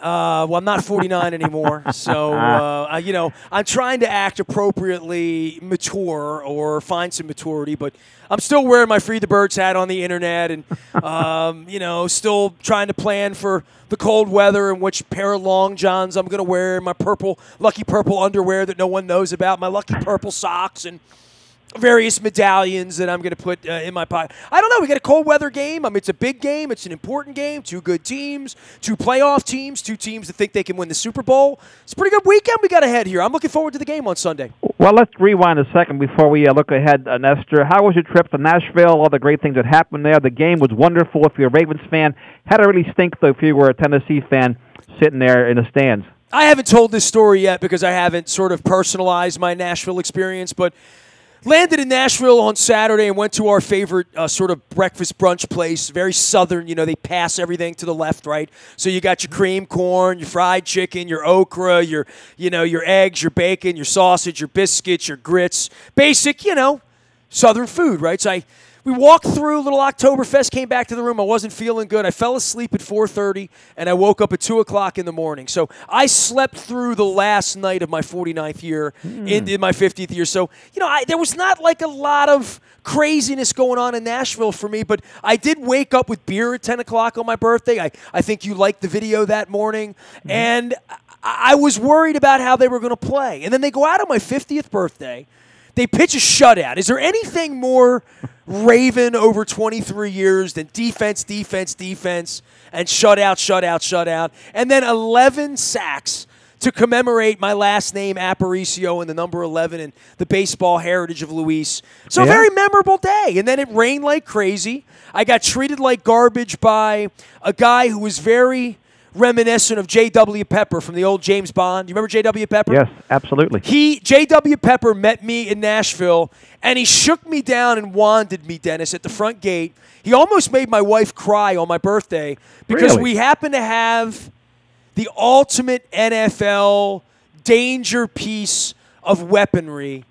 Well, I'm not 49 anymore, so I'm trying to act appropriately mature or find some maturity, but I'm still wearing my Free the Birds hat on the internet, and still trying to plan for the cold weather and which pair of long johns I'm going to wear, my lucky purple underwear that no one knows about, my lucky purple socks, and various medallions that I'm going to put in my pocket. I don't know. We got a cold weather game. I mean, it's a big game. It's an important game. Two good teams, two playoff teams, two teams that think they can win the Super Bowl. It's a pretty good weekend we got ahead here. I'm looking forward to the game on Sunday. Well, let's rewind a second before we look ahead, Nestor. How was your trip to Nashville? All the great things that happened there. The game was wonderful if you're a Ravens fan. How did it really stink, though, if you were a Tennessee fan sitting there in the stands? I haven't told this story yet because I haven't sort of personalized my Nashville experience, but landed in Nashville on Saturday and went to our favorite sort of breakfast brunch place, very southern. You know, they pass everything to the left, right? So you got your cream corn, your fried chicken, your okra, your eggs, your bacon, your sausage, your biscuits, your grits. Basic, southern food, right? So we walked through a little Oktoberfest, came back to the room. I wasn't feeling good. I fell asleep at 4:30, and I woke up at 2 o'clock in the morning. So I slept through the last night of my 49th year into my 50th year. So, there was not like a lot of craziness going on in Nashville for me, but I did wake up with beer at 10 o'clock on my birthday. I think you liked the video that morning. And I was worried about how they were going to play. And then they go out on my 50th birthday. They pitch a shutout. Is there anything more Raven over 23 years than defense, and shutout, and then 11 sacks to commemorate my last name, Aparicio, and the number 11 and the baseball heritage of Luis. So a very memorable day. And then it rained like crazy. I got treated like garbage by a guy who was very reminiscent of J.W. Pepper from the old James Bond. You remember J.W. Pepper? Yes, absolutely. J.W. Pepper met me in Nashville, and he shook me down and wanded me, Dennis, at the front gate. He almost made my wife cry on my birthday because we happened to have the ultimate NFL danger piece of weaponry.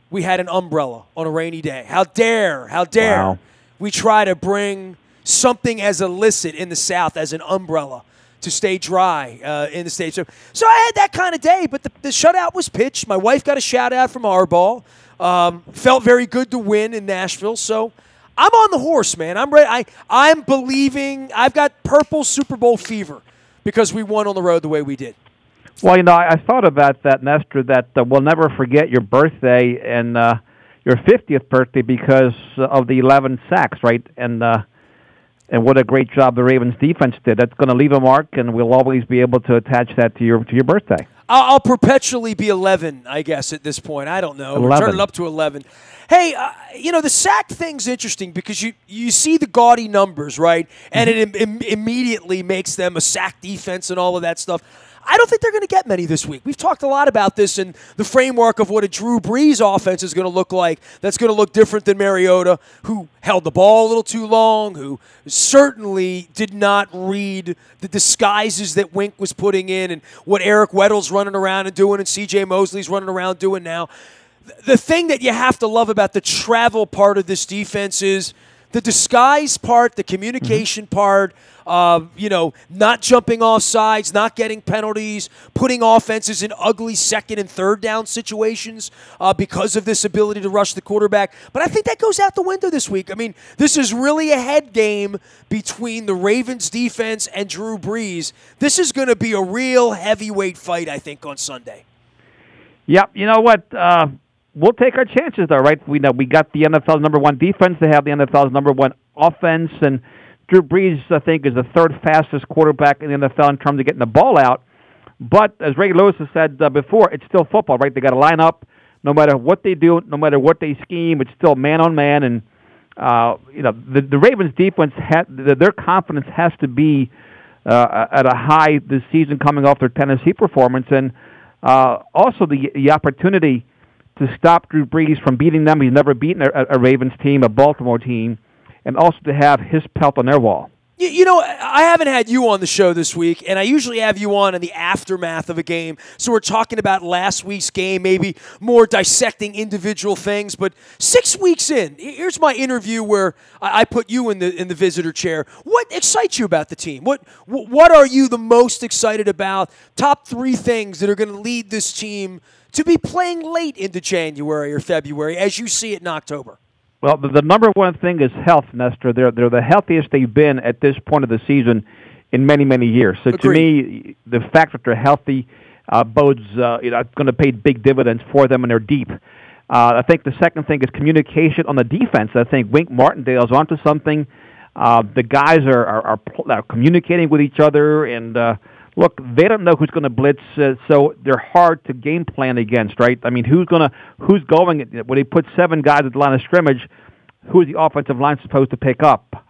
We had an umbrella on a rainy day. How dare we try to bring something as illicit in the South as an umbrella to stay dry in the States. So I had that kind of day, but the shutout was pitched. My wife got a shout-out from Harbaugh. Felt very good to win in Nashville. So I'm on the horse, man. I'm ready. I'm believing. I've got purple Super Bowl fever because we won on the road the way we did. Well, I thought about that, Nestor, that we'll never forget your birthday and your 50th birthday because of the 11 sacks, right? And what a great job the Ravens defense did. That's going to leave a mark, and we'll always be able to attach that to your birthday. I'll perpetually be 11, I guess, at this point. I don't know. 11. We're turning up to 11. Hey, the sack thing's interesting because you see the gaudy numbers, right? And it immediately makes them a sack defense and all of that stuff. I don't think they're going to get many this week. We've talked a lot about this in the framework of what a Drew Brees offense is going to look like. That's going to look different than Mariota, who held the ball a little too long, who certainly did not read the disguises that Wink was putting in and what Eric Weddle's running around and doing and C.J. Mosley's running around doing now. The thing that you have to love about the travel part of this defense is the disguise part, the communication part, not jumping off sides, not getting penalties, putting offenses in ugly second and third down situations because of this ability to rush the quarterback. But I think that goes out the window this week. I mean, this is really a head game between the Ravens defense and Drew Brees. This is going to be a real heavyweight fight, I think, on Sunday. Yep. You know what? We'll take our chances, though, right? We know we got the NFL's number one defense. They have the NFL's number one offense, and Drew Brees, I think, is the third fastest quarterback in the NFL in terms of getting the ball out. But as Ray Lewis has said before, it's still football, right? They got to line up. No matter what they do, no matter what they scheme, it's still man on man. And the Ravens defense, their confidence has to be at a high this season, coming off their Tennessee performance, and also the opportunity to stop Drew Brees from beating them. He's never beaten a Ravens team, a Baltimore team, and also to have his pelt on their wall. You know, I haven't had you on the show this week, and I usually have you on in the aftermath of a game. So we're talking about last week's game, maybe more dissecting individual things. But 6 weeks in, here's my interview where I put you in the visitor chair. What excites you about the team? What are you the most excited about? Top 3 things that are going to lead this team to be playing late into January or February, as you see it in October? Well, the number one thing is health, Nestor. They're the healthiest they've been at this point of the season in many, many years. So Agreed. To me, the fact that they're healthy bodes it's going to pay big dividends for them, and they're deep. I think the second thing is communication on the defense. I think Wink Martindale's onto something. The guys are communicating with each other, and look, they don't know who's going to blitz, so they're hard to game plan against, right? I mean, who's going when they put 7 guys at the line of scrimmage? Who's the offensive line supposed to pick up?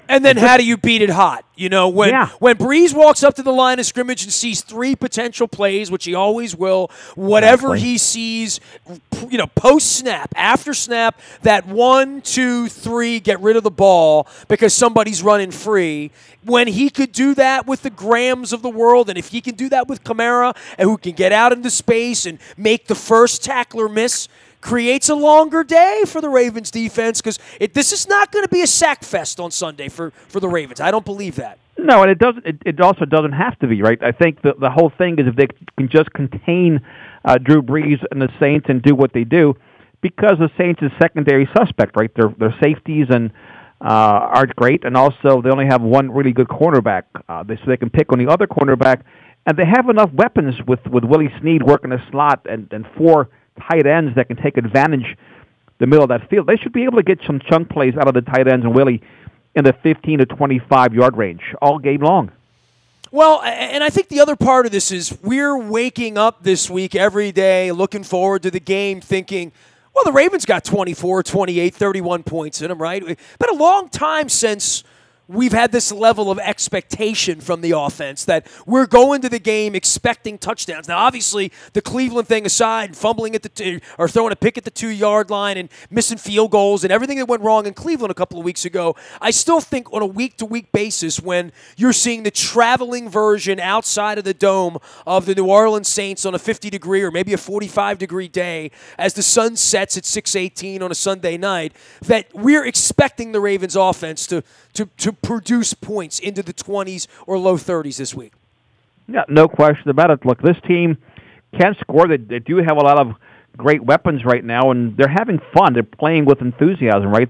And then how do you beat it hot? You know, when Breeze walks up to the line of scrimmage and sees 3 potential plays, which he always will, whatever he sees, you know, post-snap, after snap, that 1, 2, 3, get rid of the ball because somebody's running free. When he could do that with the Grahams of the world, and if he can do that with Kamara, and who can get out into space and make the first tackler miss, creates a longer day for the Ravens defense, because this is not going to be a sack fest on Sunday for the Ravens. I don't believe that. No, and it doesn't. It also doesn't have to be, right? I think the whole thing is if they can just contain Drew Brees and the Saints and do what they do, because the Saints is secondary suspect, right? Their safeties and aren't great, and also they only have one really good cornerback, so they can pick on the other cornerback, and they have enough weapons with Willie Snead working the slot and 4 tight ends that can take advantage the middle of that field. They should be able to get some chunk plays out of the tight ends and Willie in the 15 to 25-yard range all game long. Well, and I think the other part of this is we're waking up this week every day looking forward to the game thinking, well, the Ravens got 24, 28, 31 points in them, right? It's been a long time since we've had this level of expectation from the offense that we're going to the game expecting touchdowns. Now, obviously, the Cleveland thing aside, fumbling at or throwing a pick at the 2-yard line and missing field goals and everything that went wrong in Cleveland a couple of weeks ago, I still think on a week-to-week basis when you're seeing the traveling version outside of the dome of the New Orleans Saints on a 50-degree or maybe a 45-degree day as the sun sets at 6:18 on a Sunday night, that we're expecting the Ravens offense to produce points into the 20s or low 30s this week. Yeah, no question about it. Look, this team can score. They do have a lot of great weapons right now, and they're having fun. They're playing with enthusiasm, right?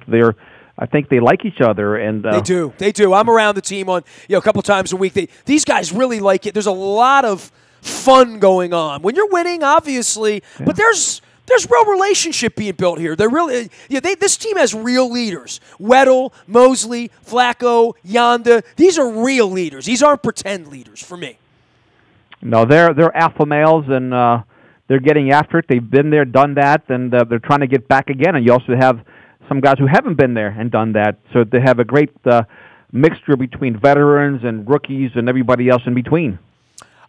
I think they like each other, and They do. I'm around the team on a couple times a week. These guys really like it. There's a lot of fun going on when you're winning, obviously, but there's real relationship being built here. They're really, this team has real leaders. Weddle, Mosley, Flacco, Yonda. These are real leaders. These aren't pretend leaders for me. No, they're alpha males, and they're getting after it. They've been there, done that, and they're trying to get back again. And you also have some guys who haven't been there and done that. So they have a great mixture between veterans and rookies and everybody else in between.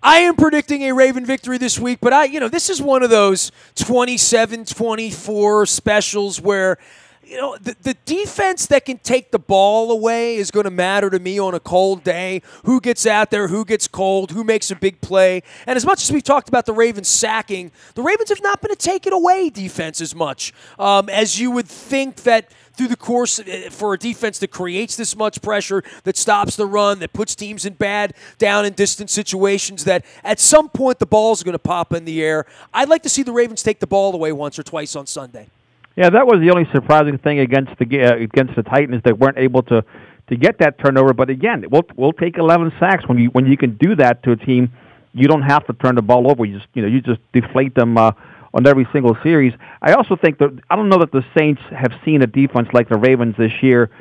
I am predicting a Raven victory this week, but this is one of those 27-24 specials where, the defense that can take the ball away is going to matter to me on a cold day. Who gets out there, who gets cold, who makes a big play. And as much as we've talked about the Ravens sacking, the Ravens have not been a take-it-away defense as much as you would think that through the course for a defense that creates this much pressure, that stops the run, that puts teams in bad down and distance situations, that at some point the ball's going to pop in the air. I'd like to see the Ravens take the ball away once or twice on Sunday. Yeah, that was the only surprising thing against the Titans. They weren't able to get that turnover. But again, we'll take 11 sacks when you can do that to a team. You don't have to turn the ball over. You just deflate them on every single series. I also think that I don't know that the Saints have seen a defense like the Ravens this year.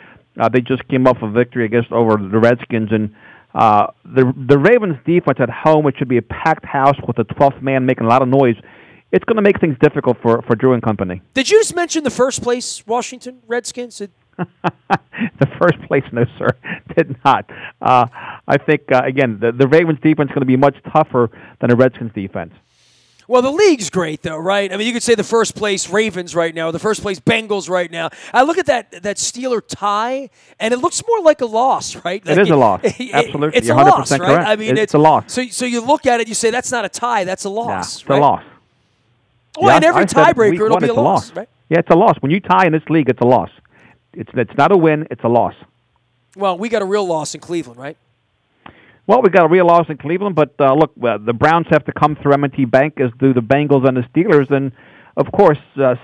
They just came off a victory over the Redskins, and the Ravens defense at home, it should be a packed house with a 12th man making a lot of noise. It's going to make things difficult for Drew and company. Did you just mention the first place Washington Redskins? The first place, no, sir, did not. I think, again, the Ravens defense is going to be much tougher than the Redskins defense. Well, the league's great, though, right? I mean, you could say the first place Ravens right now, the first place Bengals right now. I look at that Steeler tie, and it looks more like a loss, right? Like it is a loss. Absolutely. It's You're a 100% loss, right? correct. I mean, it's a loss. So you look at it, you say, that's not a tie, that's a loss. It's a loss. Well, yeah, in every tiebreaker, it'll be a loss, right? Yeah, it's a loss. When you tie in this league, it's a loss. It's not a win, it's a loss. Well, we got a real loss in Cleveland, right? Well, we got a real loss in Cleveland, but look, the Browns have to come through M&T Bank, as do the Bengals and the Steelers, and of course,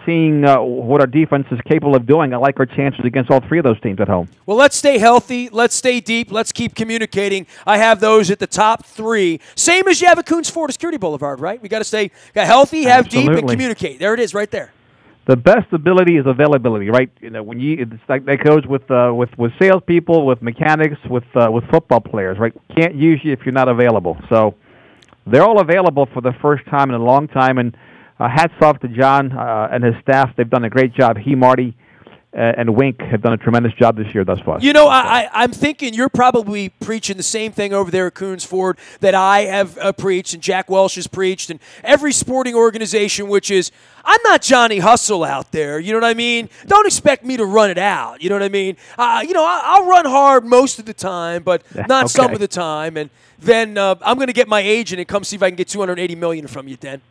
seeing what our defense is capable of doing, I like our chances against all three of those teams at home. Well, let's stay healthy. Let's stay deep. Let's keep communicating. I have those at the top three. Same as you have at Coons Florida Security Boulevard, right? We got to stay healthy, have Absolutely. deep, and communicate. There it is, right there. The best ability is availability, right? You know, when it's like that goes with salespeople, with mechanics, with football players, right? Can't use you if you're not available. So they're all available for the first time in a long time, and hats off to John and his staff. They've done a great job. He, Marty, and Wink have done a tremendous job this year thus far. You know, I'm thinking you're probably preaching the same thing over there at Coons Ford that I have preached and Jack Welsh has preached and every sporting organization, which is, I'm not Johnny Hustle out there. You know what I mean? Don't expect me to run it out. You know what I mean? I'll run hard most of the time, but not okay. some of the time. And then I'm going to get my agent and come see if I can get $280 million from you, Den.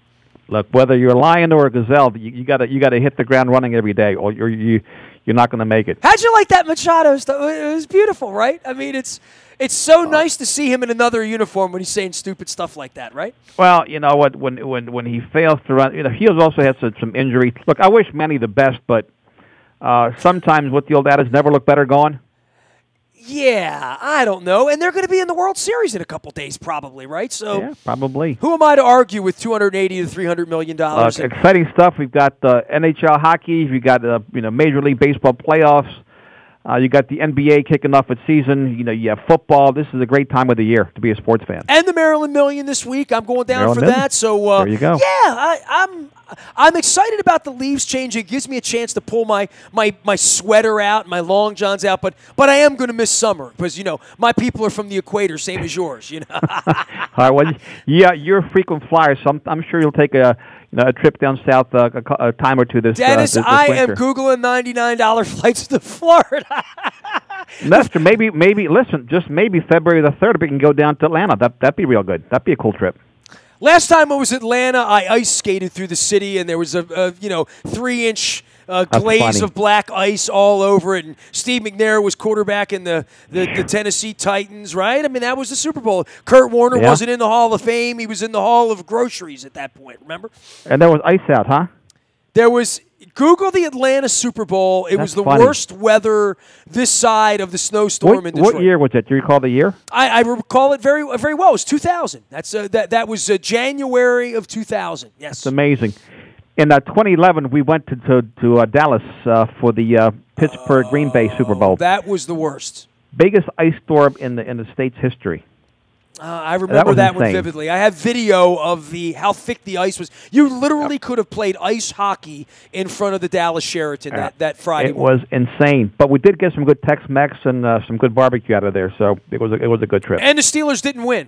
Look, whether you're a lion or a gazelle, you got to hit the ground running every day, or you're not going to make it. How'd you like that Machado stuff? It was beautiful, right? I mean, it's so nice to see him in another uniform when he's saying stupid stuff like that, right? Well, you know what? When he fails to run, he also has some injuries. Look, I wish Manny the best, but sometimes what the old adage, never look better gone. Yeah, I don't know. And they're going to be in the World Series in a couple days, probably, right? So yeah, probably. Who am I to argue with $280 to $300 million? Exciting stuff. We've got NHL hockey. We've got Major League Baseball playoffs. You got the NBA kicking off its season. You have football. This is a great time of the year to be a sports fan. And the Maryland Million this week. I'm going down for that. So there you go. Yeah, I'm excited about the leaves changing. It gives me a chance to pull my sweater out, my long johns out. But I am going to miss summer because my people are from the equator, same as yours. All right. Well, yeah, you're a frequent flyer, so I'm sure you'll take a trip down south a time or two this Dennis, this I winter. am Googling $99 flights to Florida. Nestor, maybe listen, just maybe February the 3rd, we can go down to Atlanta. That'd be real good. That'd be a cool trip. Last time I was in Atlanta, I ice skated through the city, and there was a 3-inch glaze of black ice all over it. And Steve McNair was quarterback in the Tennessee Titans, right? I mean, that was the Super Bowl. Kurt Warner wasn't in the Hall of Fame. He was in the Hall of Groceries at that point, remember? And there was ice out, huh? There was – Google the Atlanta Super Bowl. It was the worst weather this side of the snowstorm in Detroit. What year was it? Do you recall the year? I recall it very, very well. It was 2000. That was January of 2000. Yes. That's amazing. In 2011, we went to Dallas for the Pittsburgh Green Bay Super Bowl. That was the worst. Biggest ice storm in the state's history. I remember that one vividly. I have video of how thick the ice was. You literally could have played ice hockey in front of the Dallas Sheraton that Friday. It was insane. But we did get some good Tex-Mex and some good barbecue out of there, so it was a good trip. And the Steelers didn't win.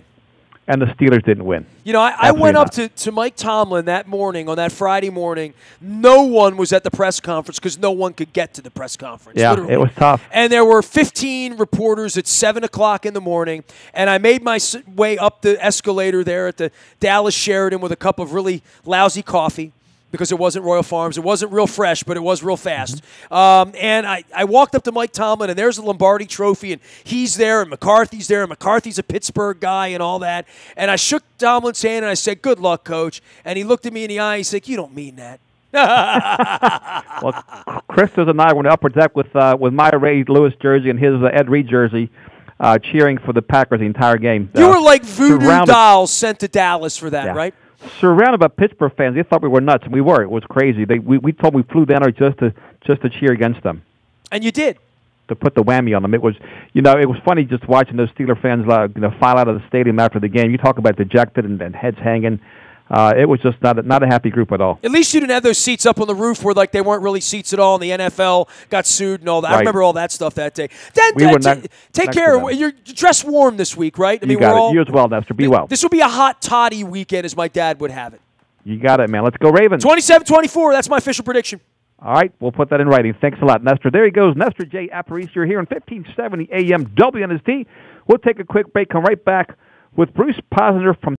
And the Steelers didn't win. I went up to Mike Tomlin that morning, on that Friday morning. No one was at the press conference because no one could get to the press conference. Yeah, literally. It was tough. And there were 15 reporters at 7 o'clock in the morning, and I made my way up the escalator there at the Dallas Sheraton with a cup of really lousy coffee, because it wasn't Royal Farms. It wasn't real fresh, but it was real fast. And I walked up to Mike Tomlin, and there's the Lombardi Trophy, and he's there, and McCarthy's there, and McCarthy's a Pittsburgh guy and all that. And I shook Tomlin's hand, and I said, "Good luck, Coach." And he looked at me in the eye, and he said, "You don't mean that." Well, Christos and I were in the upper deck with my Ray Lewis jersey and his Ed Reed jersey, cheering for the Packers the entire game. You were like voodoo dolls sent to Dallas for that, right? Surrounded by Pittsburgh fans. They thought we were nuts, and we were. It was crazy. We flew down there just to cheer against them. And you did. To put the whammy on them. It was funny just watching those Steeler fans file out of the stadium after the game. You talk about dejected and heads hanging. It was just not a happy group at all. At least you didn't have those seats up on the roof where they weren't really seats at all, and the NFL got sued and all that. Right. I remember all that stuff that day. Take care. You're dressed warm this week, right? I mean, you as well, Nestor. Be well. This will be a hot toddy weekend, as my dad would have it. You got it, man. Let's go Ravens. 27-24. That's my official prediction. All right, we'll put that in writing. Thanks a lot, Nestor. There he goes, Nestor J. Aparicio. You're here on 1570 AM WNST. We'll take a quick break, come right back with Bruce Posner from